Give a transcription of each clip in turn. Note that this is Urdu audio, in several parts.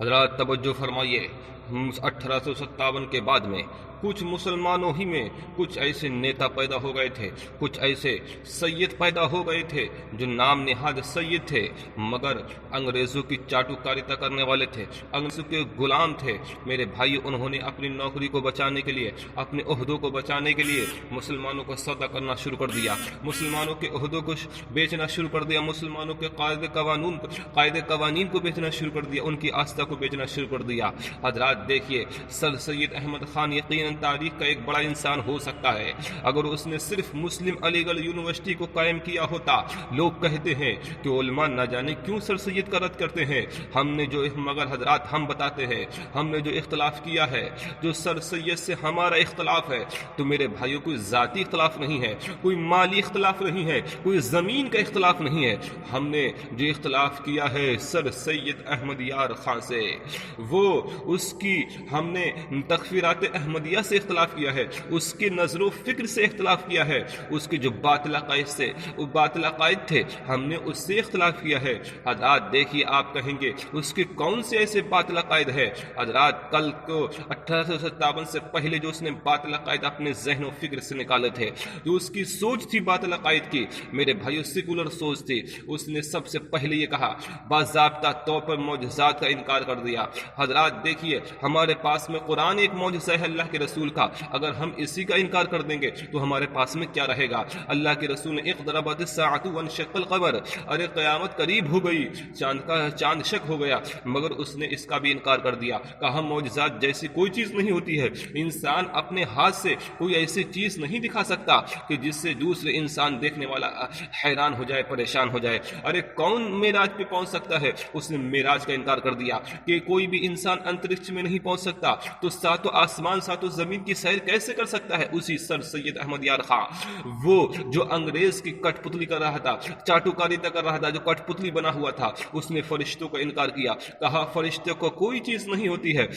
حضرات توجہ فرمائیے، 1857 کے بعد میں کچھ مسلمانوں ہی میں کچھ ایسے نیتا پیدا ہو گئے تھے، کچھ ایسے سید پیدا ہو گئے تھے جو نام نہاد سید تھے، مگر انگریزوں کی چاٹوکاریتا کرنے والے تھے، انگریزوں کے غلام تھے۔ میرے بھائی، انہوں نے اپنی نوکری کو بچانے کے لیے، اپنے عہدوں کو بچانے کے لیے مسلمانوں کو سودا کرنا شروع کر دیا، مسلمانوں کے عہدوں کو بیچنا شروع کر دیا، مسلمانوں کے قاعدے قوانین کو بیچنا شروع کر دیا، ان کی آستھا کو بیچنا شروع کر دیا۔ حضرات دیکھیے، سر سید احمد خان یقیناً تاریخ کا ایک بڑا انسان ہو سکتا ہے اگر اس نے صرف مسلم علی گڑھ یونیورسٹی کو قائم کیا ہوتا۔ لوگ کہتے ہیں کہ علماء نہ جانے کیوں سر سید کا رد کرتے ہیں، مگر حضرات ہم بتاتے ہیں، ہم نے جو اختلاف کیا ہے، جو سر سید سے ہمارا اختلاف ہے، تو میرے بھائیوں کوئی ذاتی اختلاف نہیں ہے، کوئی مالی اختلاف نہیں ہے، کوئی زمین کا اختلاف نہیں ہے۔ ہم نے جو اختلاف کیا ہے سر سید احمد یار خان سے، وہ اس کی ہم نے تکفیرات احمدیہ سے اختلاف کیا ہے، اس کے نظر و فکر سے اختلاف کیا ہے، اس کے جو باطل عقائد تھے ہم نے اس سے اختلاف کیا ہے۔ حضرات دیکھیے، آپ کہیں گے اس کے کون سے ایسے باطل عقائد ہے؟ حضرات کل کو 1857 سے پہلے جو اس نے باطل عقائد اپنے ذہن و فکر سے نکالے تھے، جو اس کی سوچ تھی باطل عقائد کی، میرے بھائیو سیکولر سوچ تھی، اس نے سب سے پہلے یہ کہا، باضابطہ طور پر معجزات کا انکار کر دیا۔ حضرات دیکھیے، ہمارے پاس میں قرآن ایک معجزہ ہے اللہ کے رسول کا، اگر ہم اسی کا انکار کر دیں گے تو ہمارے پاس میں کیا رہے گا؟ اللہ کے رسول نے اقتربت الساعۃ وانشق القمر، ارے قیامت قریب ہو گئی، چاند شک ہو گیا، مگر اس نے اس کا بھی انکار کر دیا، کہا معجزات جیسی کوئی چیز نہیں ہوتی ہے، انسان اپنے ہاتھ سے کوئی ایسی چیز نہیں دکھا سکتا کہ جس سے دوسرے انسان دیکھنے والا حیران ہو جائے، پریشان ہو جائے۔ ارے کون معراج پہ پہنچ سکتا ہے؟ اس نے معراج کا انکار کر دیا کہ کوئی بھی انسان انترکش میں نہیں پہنچ سکتا، تو ساتوں آسمان ساتوں زمین کی سیر کیسے کر سکتا ہے؟ اسی سر سید احمد یار خان، وہ جو انگریز کی کٹ پتلی کر رہا تھا، چاٹوکاریتا کر رہا تھا، جو کٹ پتلی بنا ہوا تھا، اس نے فرشتوں کا انکار کیا، کہا فرشتوں کو کوئی چیز نہیں ہوتی ہے۔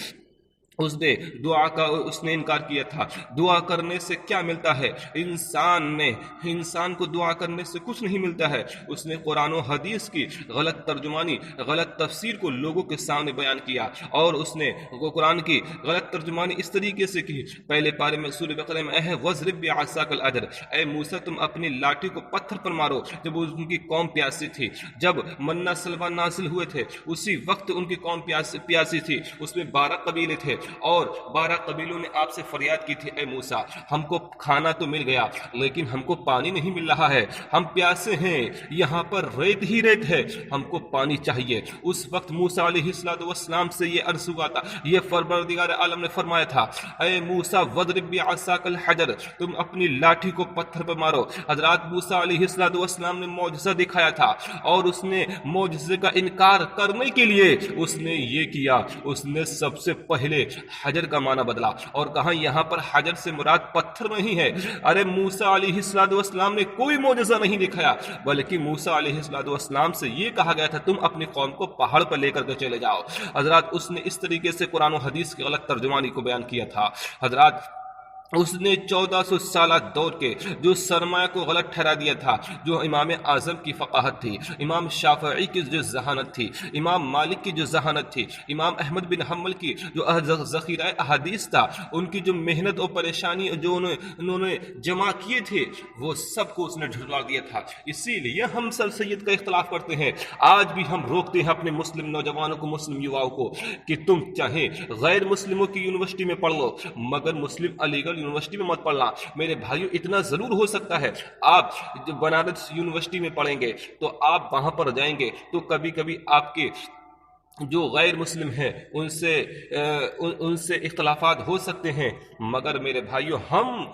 اس نے انکار کیا تھا۔ دعا کرنے سے کیا ملتا ہے؟ انسان کو دعا کرنے سے کچھ نہیں ملتا ہے۔ اس نے قرآن و حدیث کی غلط ترجمانی، غلط تفسیر کو لوگوں کے سامنے بیان کیا، اور اس نے قرآن کی غلط ترجمانی اس طریقے سے کی، پہلے پارے میں سورہ بقرہ میں وَاضْرِب بِعَصَاكَ الْحَجَرَ، اے موسیٰ تم اپنی لاٹھی کو پتھر پر مارو۔ جب ان کی قوم پیاسی تھی، جب منہ سلوہ نازل ہوئے تھے، اسی وقت ان کی قوم پیاسی تھی، اس میں 12 قبیلے تھے، اور 12 قبیلوں نے آپ سے فریاد کی تھی، اے موسیٰ ہم کو کھانا تو مل گیا لیکن ہم کو پانی نہیں مل رہا ہے، ہم پیاسے ہیں، یہاں پر ریت ہی ریت ہے، ہم کو پانی چاہیے۔ اس وقت موسیٰ علیہ السلام سے یہ عرض ہوا تھا، یہ پروردگار عالم نے فرمایا تھا، اے موسیٰ وَاضْرِب بِعَصَاكَ الْحَجَرَ، تم اپنی لاٹھی کو پتھر پر مارو۔ حضرات موسیٰ علیہ السلام نے معجزہ دکھایا تھا، اور اس نے معجزے کا انکار کرنے کے لیے اس نے یہ کیا، اس نے سب سے پہلے حجر کا معنی بدلا اور کہا یہاں پر حجر سے مراد پتھر نہیں ہے۔ ارے موسیٰ علیہ السلام نے کوئی معجزہ نہیں دکھایا، بلکہ موسیٰ علیہ السلام سے یہ کہا گیا تھا تم اپنی قوم کو پہاڑ پر لے کر کے چلے جاؤ۔ حضرات اس نے اس طریقے سے قرآن و حدیث کی غلط ترجمانی کو بیان کیا تھا۔ حضرات اس نے 1400 سالہ دور کے جو سرمایہ کو غلط ٹھہرا دیا تھا، جو امام اعظم کی فقاہت تھی، امام شافعی کی جو ذہانت تھی، امام مالک کی جو ذہانت تھی، امام احمد بن حنبل کی جو ذخیرہ احادیث تھا، ان کی جو محنت اور پریشانی جو انہوں نے جمع کیے تھے، وہ سب کو اس نے جھٹلا دیا تھا۔ اسی لیے ہم سر سید کا اختلاف کرتے ہیں۔ آج بھی ہم روکتے ہیں اپنے مسلم نوجوانوں کو، مسلم یواؤں کو، کہ تم چاہے غیر مسلموں کی یونیورسٹی میں پڑھ لو، مگر مسلم علی گڑھ یونیورسٹی میں مت پڑھنا۔ میرے بھائیو اتنا ضرور ہو سکتا ہے، آپ جب بنارس یونیورسٹی میں پڑھیں گے تو آپ وہاں پر جائیں گے تو کبھی کبھی آپ کے جو غیر مسلم ہیں ان سے اختلافات ہو سکتے ہیں، مگر میرے بھائیو ہم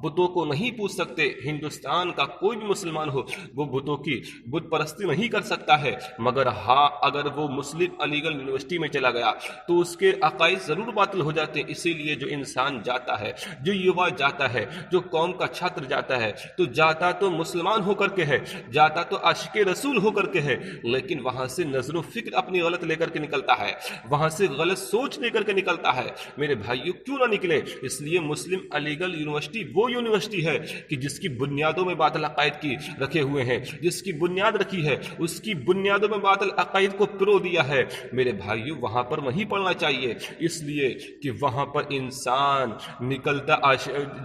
بتوں کو نہیں پوچھ سکتے۔ ہندوستان کا کوئی بھی مسلمان ہو وہ بتوں کی بت پرستی نہیں کر سکتا ہے، مگر ہاں اگر وہ مسلم علی گڑھ یونیورسٹی میں چلا گیا تو اس کے عقائد ضرور باطل ہو جاتے ہیں۔ اسی لیے جو انسان جاتا ہے، جو یووا جاتا ہے، جو قوم کا چھاتر جاتا ہے، تو جاتا تو مسلمان ہو کر کے ہے، جاتا تو عاشق رسول ہو کر کے ہے، لیکن وہاں سے نظر و فکر اپنی غلط لے کر کے نکلتا ہے، وہاں سے غلط سوچ لے کر کے نکلتا ہے۔ میرے بھائیو کیوں نہ نکلے؟ اس لیے مسلم علی گڑھ یونیورسٹی وہ یونیورسٹی ہے کہ جس کی بنیادوں میں باطل عقائد کی رکھے ہوئے ہیں، جس کی بنیاد رکھی ہے، اس کی بنیادوں میں باطل عقائد کو پرو دیا ہے، میرے بھائیو وہاں پر وہیں پڑھنا چاہیے، اس لیے کہ وہاں پر انسان نکلتا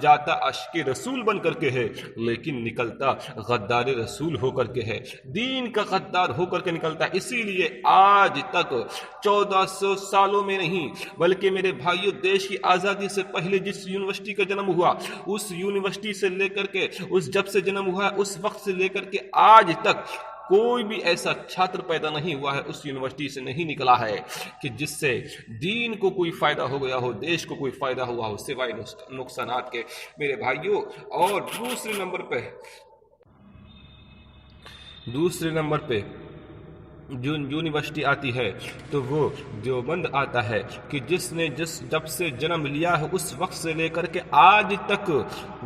جاتا عاشق رسول بن کر کے ہے، لیکن نکلتا غدار رسول ہو کر کے ہے، دین کا غدار ہو کر کے نکلتا ہے۔ اسی لیے آج تک 1400 سالوں میں نہیں بلکہ میرے بھائیو دیش کی آزادی سے پہلے جس یونیورسٹی کا جنم ہوا، اس یونیورسٹی سے لے کر کے جب سے جنم ہوا ہے اس وقت سے لے کر کے آج تک کوئی بھی ایسا چھاتر پیدا نہیں ہوا ہے، اس یونیورسٹی سے نہیں نکلا ہے کہ جس سے دین کو کوئی فائدہ ہو گیا ہو، دیش کو کوئی فائدہ ہوا ہو سوائے نقصانات کے، میرے بھائیوں۔ اور دوسرے نمبر پہ جو یونیورسٹی آتی ہے تو وہ دیوبند آتا ہے کہ جس نے جب سے جنم لیا ہے اس وقت سے لے کر کے آج تک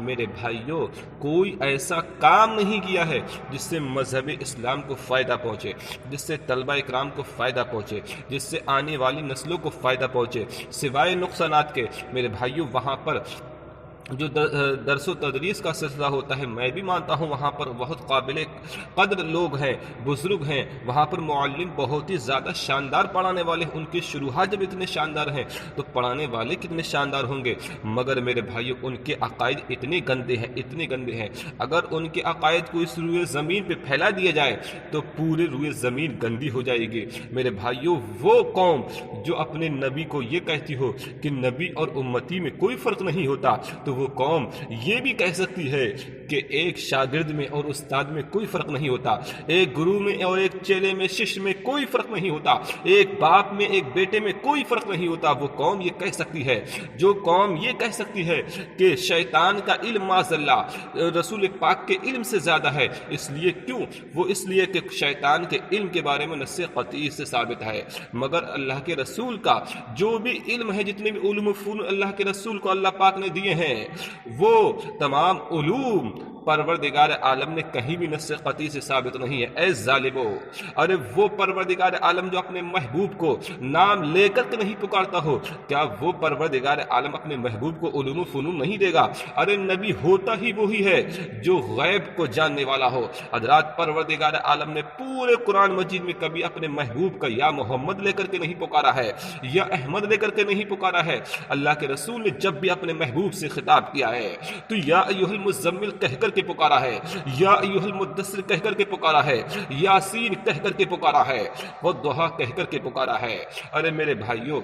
میرے بھائیوں کوئی ایسا کام نہیں کیا ہے جس سے مذہب اسلام کو فائدہ پہنچے، جس سے طلبہ اکرام کو فائدہ پہنچے، جس سے آنے والی نسلوں کو فائدہ پہنچے سوائے نقصانات کے۔ میرے بھائیوں وہاں پر جو درس و تدریس کا سلسلہ ہوتا ہے، میں بھی مانتا ہوں وہاں پر بہت قابل قدر لوگ ہیں، بزرگ ہیں، وہاں پر معلم بہت ہی زیادہ شاندار پڑھانے والے ہیں، ان کی شروحات جب اتنے شاندار ہیں تو پڑھانے والے کتنے شاندار ہوں گے، مگر میرے بھائیوں ان کے عقائد اتنے گندے ہیں، اگر ان کے عقائد کو اس روئے زمین پہ پھیلا دیا جائے تو پورے روئے زمین گندی ہو جائے گی۔ میرے بھائیوں وہ قوم جو اپنے نبی کو یہ کہتی ہو کہ نبی اور امتی میں کوئی فرق نہیں ہوتا، تو وہ قوم یہ بھی کہہ سکتی ہے کہ ایک شاگرد میں اور استاد میں کوئی فرق نہیں ہوتا، ایک گرو میں اور ایک چیلے میں، شش میں کوئی فرق نہیں ہوتا، ایک باپ میں ایک بیٹے میں کوئی فرق نہیں ہوتا۔ وہ قوم یہ کہہ سکتی ہے، جو قوم یہ کہہ سکتی ہے کہ شیطان کا علم معاذ اللہ رسول پاک کے علم سے زیادہ ہے، اس لیے کیوں؟ وہ اس لیے کہ شیطان کے علم کے بارے میں نص قطعی سے ثابت ہے، مگر اللہ کے رسول کا جو بھی علم ہے، جتنے بھی علوم و فنون اللہ کے رسول کو اللہ پاک نے دیے ہیں، وہ تمام علوم پروردگار عالم نے کہیں بھی نص قطعی سے ثابت نہیں ہے۔ اے ظالمو، ارے وہ پروردگار عالم جو اپنے محبوب کو نام لے کر کے نہیں پکارتا ہو، کیا وہ پروردگار عالم اپنے محبوب کو علوم و فنون نہیں دے گا؟ ارے نبی ہوتا ہی وہی ہے جو غیب کو جاننے والا ہو۔ حضرات پروردگار عالم نے پورے قرآن مجید میں کبھی اپنے محبوب کا یا محمد لے کر کے نہیں پکارا ہے، یا احمد لے کر کے نہیں پکارا ہے۔ اللہ کے رسول نے جب بھی اپنے محبوب سے خطاب کیا ہے تو یا ایھا المزمل کہہ کر کے پکارا ہے، یا ایھا المدثر کہہ کر کے پکارا ہے، یاسین کہہ کر کے پکارا ہے، والضحیٰ کہہ کر کے پکارا ہے۔ ارے میرے بھائیوں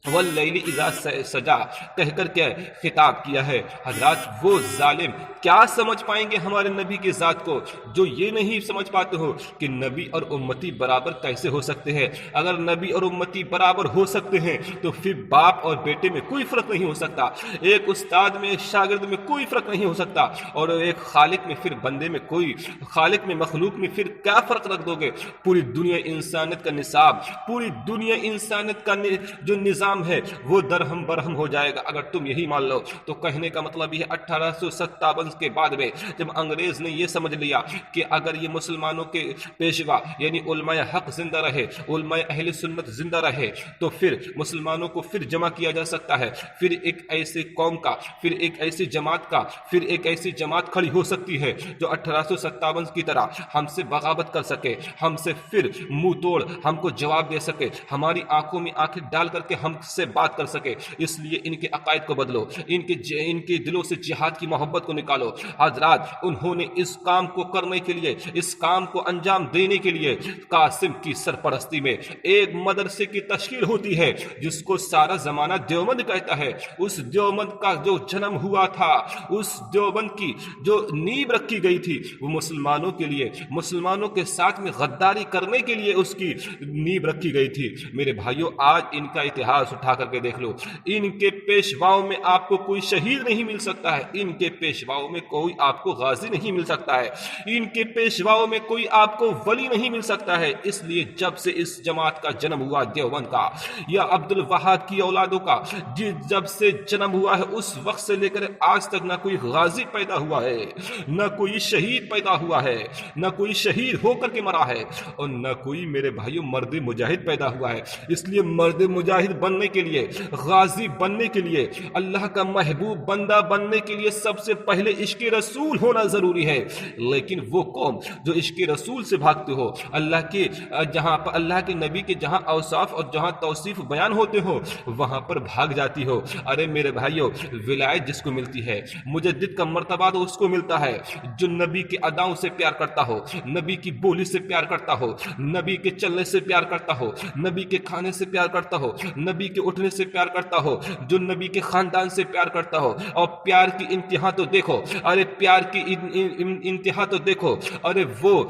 واللیل اذا سجا کہہ کر کے خطاب کیا ہے۔ حضرات وہ ظالم کیا سمجھ پائیں گے ہمارے نبی کی ذات کو جو یہ نہیں سمجھ پاتے ہو کہ نبی اور امتی برابر کیسے ہو سکتے ہیں؟ اگر نبی اور امتی برابر ہو سکتے ہیں تو پھر باپ اور بیٹے میں کوئی فرق نہیں ہو سکتا، ایک استاد میں ایک شاگرد میں کوئی فرق نہیں ہو سکتا، اور ایک خالق میں پھر بندے میں کوئی، خالق میں مخلوق میں پھر کیا فرق رکھ دو گے؟ پوری دنیا انسانیت کا نصاب، پوری دنیا انسانیت کا جو نظام ہے وہ درہم برہم ہو جائے گا اگر تم یہی مان لو۔ تو کہنے کا مطلب یہ 1857 کے بعد میں جب انگریز نے یہ سمجھ لیا کہ اگر یہ مسلمانوں کے پیشوا یعنی علماء حق زندہ رہے، علماء اہل سنت زندہ رہے، تو پھر مسلمانوں کو پھر جمع کیا جا سکتا ہے، پھر ایک ایسے قوم کا، پھر ایک ایسی جماعت کا، پھر ایک ایسی جماعت کھڑی ہو سکتی ہے جو 1857 کی طرح ہم سے بغاوت کر سکے، ہم سے پھر منہ توڑ ہم کو جواب دے سکے، ہماری آنکھوں میں آنکھیں ڈال کر کے ہم سے بات کر سکے۔ اس لیے ان کے عقائد کو بدلو، ان کے دلوں سے جہاد کی محبت کو نکالو۔ حضرات انہوں نے اس کام کو کرنے کے لیے، اس کام کو انجام دینے کے لیے قاسم کی سرپرستی میں ایک مدرسے کی تشکیل ہوتی ہے جس کو سارا زمانہ دیوبند کہتا ہے۔ اس دیوبند کا جو جنم ہوا تھا، اس دیوبند کی جو نیب رکھی گئی تھی وہ مسلمانوں کے لیے، مسلمانوں کے ساتھ میں غداری کرنے کے لیے اس کی نیب رکھی گئی تھی۔ میرے بھائیوں آج ان کا اتہاس اٹھا کر کے دیکھ لو، ان کے پیشواؤں میں آپ کو کوئی شہید نہیں مل سکتا ہے، ان کے پیشواؤں میں کوئی آپ کو غازی نہیں مل سکتا ہے، ان کے پیشواؤں میں کوئی آپ کو ولی نہیں مل سکتا ہے۔ اس لیے جب سے اس جماعت کا جنم ہوا دیوبند کا یا عبد الوہاب کی اولادوں کا جب سے جنم ہوا ہے اس وقت سے لے کر آج تک نہ کوئی غازی پیدا ہوا ہے، نہ کوئی شہید پیدا ہوا ہے، نہ کوئی شہید ہو کر کے مرا ہے، اور نہ کوئی میرے بھائیوں مرد مجاہد پیدا ہوا ہے۔ اس لیے مرد مجاہد بننا بننے کے لیے، غازی بننے کے لیے، اللہ کا محبوب بندہ بننے کے لیے سب سے پہلے عشق رسول ہونا ضروری ہے۔ لیکن وہ قوم جو عشق رسول سے بھاگتے ہو، اللہ کے جہاں پر اللہ کے نبی کے جہاں اوصاف اور جہاں توصیف بیان ہوتے ہو وہاں پر بھاگ جاتی ہو۔ ارے میرے بھائیو، ولایت جس کو ملتی ہے، مجدد کا مرتبہ تو اس کو ملتا ہے جو نبی کے اداؤں سے پیار کرتا ہو، نبی کی بولی سے پیار کرتا ہو، نبی کے چلنے سے پیار کرتا ہو، نبی کے کھانے سے پیار کرتا ہو، نبی کے اٹھنے سے پیار کرتا ہو، جو نبی کے خاندان سے پیار کرتا ہو۔ اور پیار کی انتہا تو دیکھو، ارے پیار کی انتہا تو دیکھو، ارے وہ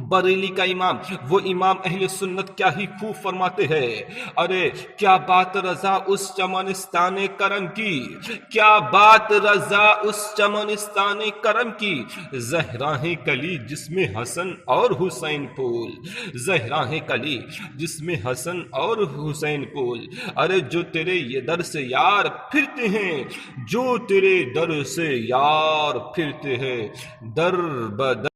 بریلی کا امام، وہ امام اہل سنت کیا ہی خوب فرماتے ہیں، ارے کیا بات رضا اس چمنستان کرم کی، کیا بات رضا اس چمنستان کرم کی، زہراہیں کلی جس میں حسن اور حسین پھول، زہراہیں کلی جس میں حسن اور حسین پھول۔ ارے جو تیرے یہ در سے یار پھرتے ہیں، جو تیرے در سے یار پھرتے ہیں، در بدر